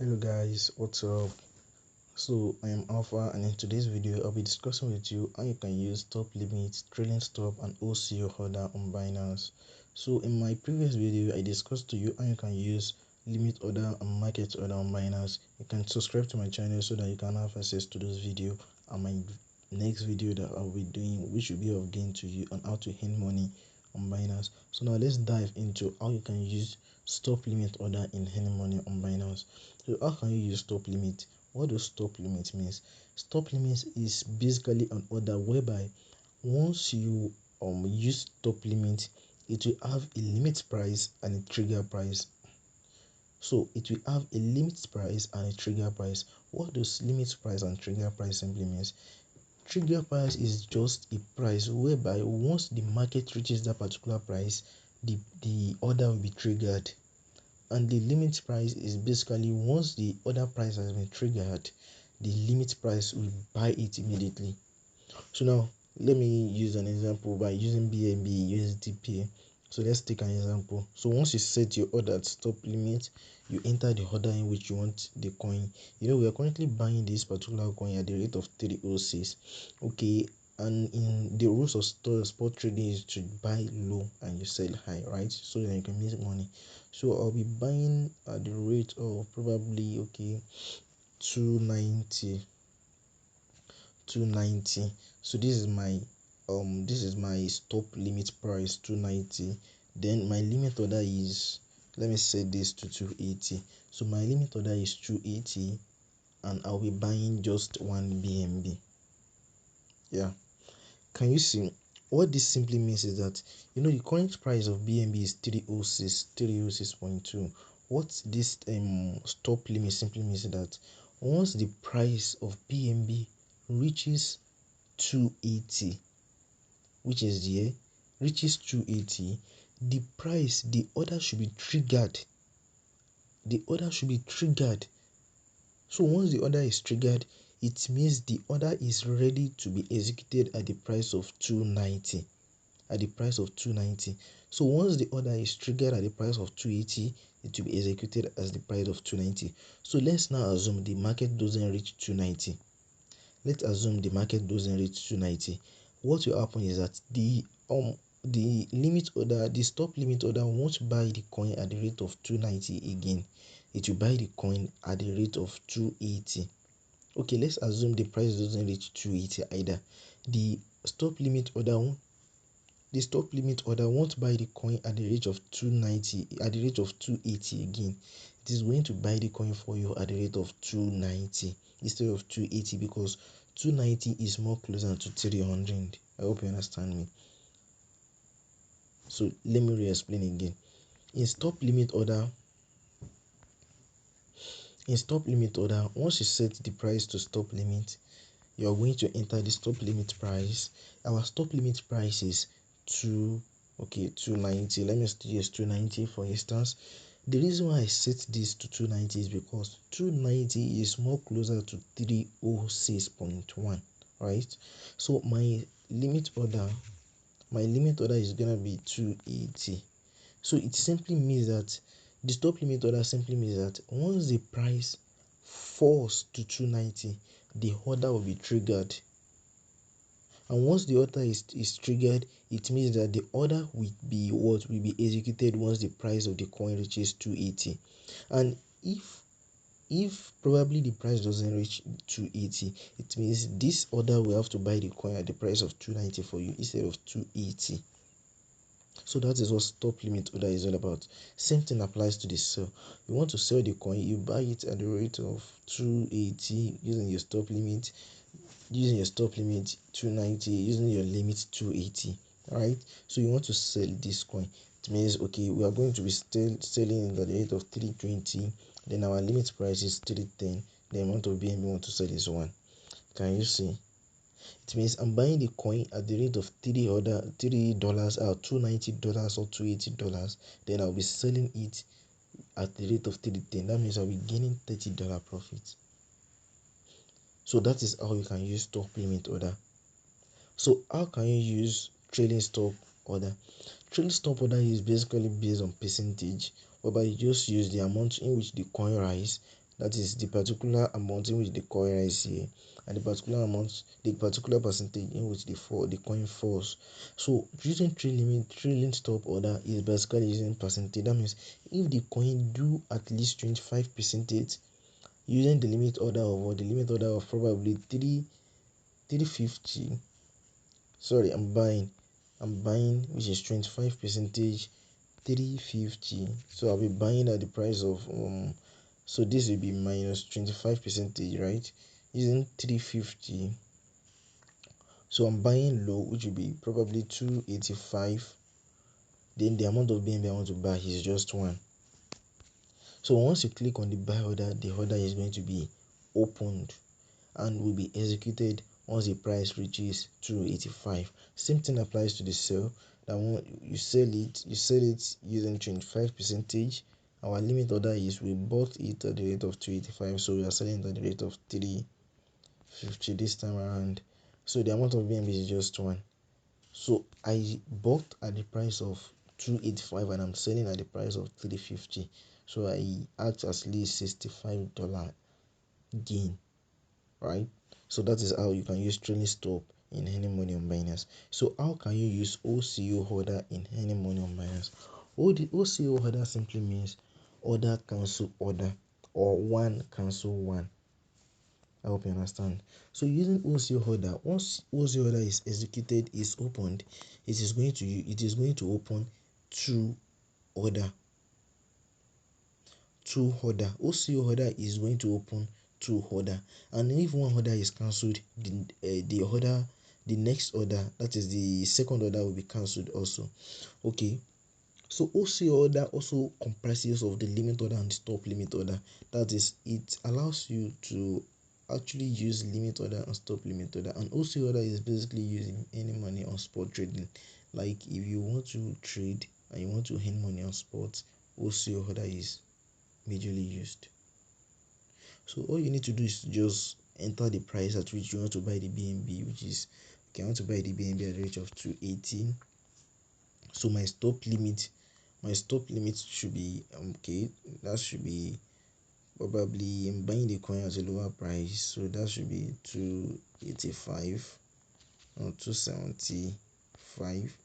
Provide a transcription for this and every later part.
Hello guys, what's up? So I am Alpha, and in today's video I'll be discussing with you how you can use stop limit, trailing stop and OCO order on Binance. So in my previous video I discussed to you how you can use limit order and market order on Binance. You can subscribe to my channel so that you can have access to those videos and my next video that I'll be doing, which will be of gain to you on how to earn money on Binance. So now let's dive into how you can use stop limit order in earning money on Binance. So how can you use stop limit? What does stop limit means? Stop limit is basically an order whereby once you use stop limit, it will have a limit price and a trigger price. So it will have a limit price and a trigger price. What does limit price and trigger price simply means? Trigger price is just a price whereby once the market reaches that particular price, the order will be triggered. And the limit price is basically once the order price has been triggered, the limit price will buy it immediately. So now let me use an example by using BNB USDP. So let's take an example. So once you set your order at stop limit, you enter the order in which you want the coin. We are currently buying this particular coin at the rate of 306. Okay, and in the rules of spot trading is to buy low and you sell high, right? So that you can make money. So I'll be buying at the rate of probably 290. So this is my stop limit price, 290. Then my limit order is, let me set this to 280. So my limit order is 280 and I'll be buying just one BNB. Yeah, can you see what this simply means? Is that the current price of BNB is 306.2. What this stop limit simply means is that once the price of BNB reaches 280, which is here, reaches 280, the order should be triggered. So once the order is triggered, it means the order is ready to be executed at the price of 290. So once the order is triggered at the price of 280, it will be executed as the price of 290. So let's now assume the market doesn't reach 290. Let's assume the market doesn't reach 290. What will happen is that the limit order, the stop limit order, won't buy the coin at the rate of 290 again. It will buy the coin at the rate of 280. Okay, let's assume the price doesn't reach 280 either. The stop limit order won't buy the coin at the rate of 290, at the rate of 280 again. It is going to buy the coin for you at the rate of 290 instead of 280, because 290 is more closer to 300. I hope you understand me. So let me re-explain again. In stop limit order, once you set the price to stop limit, you are going to enter the stop limit price. Our stop limit price is 290. Let me use 290 for instance. The reason why I set this to 290 is because 290 is more closer to 306.1, right? So my limit order is gonna be 280. So it simply means that the stop limit order simply means that once the price falls to 290, the order will be triggered. And once the order is triggered, it means that the order will be executed once the price of the coin reaches 280. And if probably the price doesn't reach 280, it means this order will have to buy the coin at the price of 290 for you instead of 280. So that is what stop limit order is all about. Same thing applies to the sell. You want to sell the coin, you buy it at the rate of 280 using your stop limit 290, using your limit 280. All right, so you want to sell this coin. It means we are going to be selling at the rate of 320. Then our limit price is 310. The amount of BNB we want to sell is 1. Can you see? It means I'm buying the coin at the rate of $3 or $290 or $280. Then I'll be selling it at the rate of 310. That means I'll be gaining $30 profit. So that is how you can use stop limit order. So how can you use trailing stop order? Trailing stop order is basically based on percentage, whereby you just use the amount in which the coin rise, that is the particular amount in which the coin is here, and the particular percentage in which the coin falls. So using trailing stop order is basically using percentage. That means if the coin do at least 25 percentage, using the limit order of probably 350. Sorry, I'm buying which is 25 percentage, 350. So I'll be buying at the price of so this will be minus 25 percentage, right? Using 350. So I'm buying low, which will be probably 285. Then the amount of BNB I want to buy is just 1. So once you click on the buy order, the order is going to be opened and will be executed once the price reaches 285. Same thing applies to the sell. That when you sell it using 25 percentage. Our limit order is we bought it at the rate of 285, so we are selling it at the rate of 350 this time around. So the amount of BNB is just 1. So I bought at the price of 285 and I'm selling at the price of 350. So I act as least $65 gain, right? So that is how you can use trailing stop in any money on Binance. So how can you use OCO order in any money on Binance? The OCO order simply means order cancel order, or one cancel one. I hope you understand. So using OCO order, once OCO order is executed, is opened, it is going to open two order. OCO order is going to open two order, and if one order is cancelled, the next order, that is the second order, will be cancelled also. Okay. So OCO order also comprises of the limit order and stop limit order. That is, it allows you to actually use limit order and stop limit order. And OCO order is basically using any money on spot trading. Like if you want to trade and you want to earn money on spot, OCO order is majorly used. So all you need to do is just enter the price at which you want to buy the BNB, which is, okay, I want to buy the BNB at the rate of 218. So my stop limit should be okay, that should be probably, I'm buying the coin at a lower price, so that should be 285 or 275.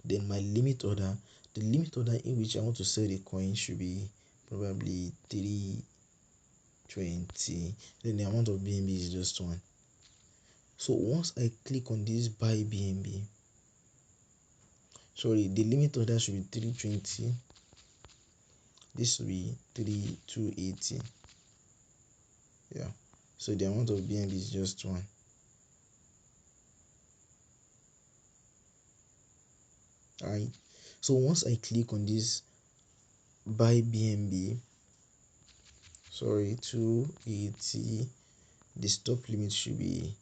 Then my limit order, the limit order in which I want to sell the coin should be probably 320. Then the amount of BNB is just 1. So once I click on this buy BNB, sorry, the limit order should be 320. This will be 280. Yeah. So the amount of BNB is just 1. Alright. So once I click on this buy BNB, sorry, 280, the stop limit should be,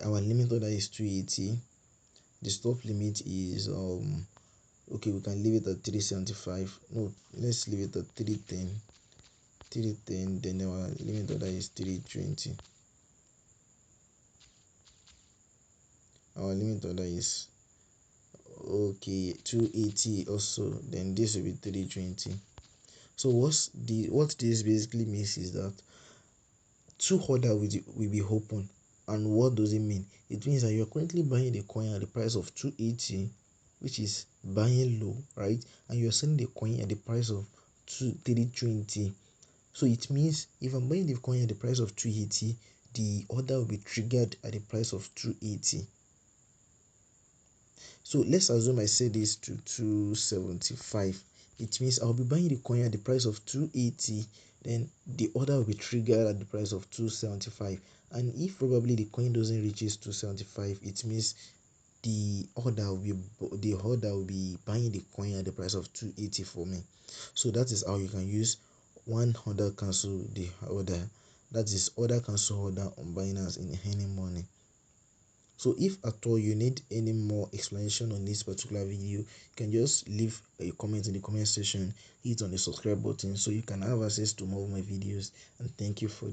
our limit order is 280. The stop limit is okay, we can leave it at 375. No, let's leave it at 310. Then our limit order is 320. Our limit order is okay 280 also. Then this will be 320. So what this basically means is that two order will be open. And what does it mean? It means that you're currently buying the coin at the price of 280, which is buying low, right? And you're selling the coin at the price of 320. So it means if I'm buying the coin at the price of 280, the order will be triggered at the price of 280. So let's assume I say this to 275. It means I'll be buying the coin at the price of 280. Then the order will be triggered at the price of 275. And if probably the coin doesn't reach 275, it means the order will be buying the coin at the price of 280 for me. So that is how you can use one order cancel the order. That is order cancel order on Binance in any money. So if at all you need any more explanation on this particular video, you can just leave a comment in the comment section, hit on the subscribe button so you can have access to more of my videos. And thank you for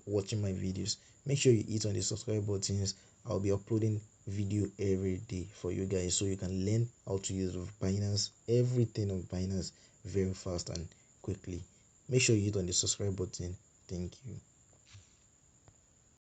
watching my videos. Make sure you hit on the subscribe buttons. I'll be uploading video every day for you guys so you can learn how to use Binance, everything of Binance very fast and quickly. Make sure you hit on the subscribe button. Thank you.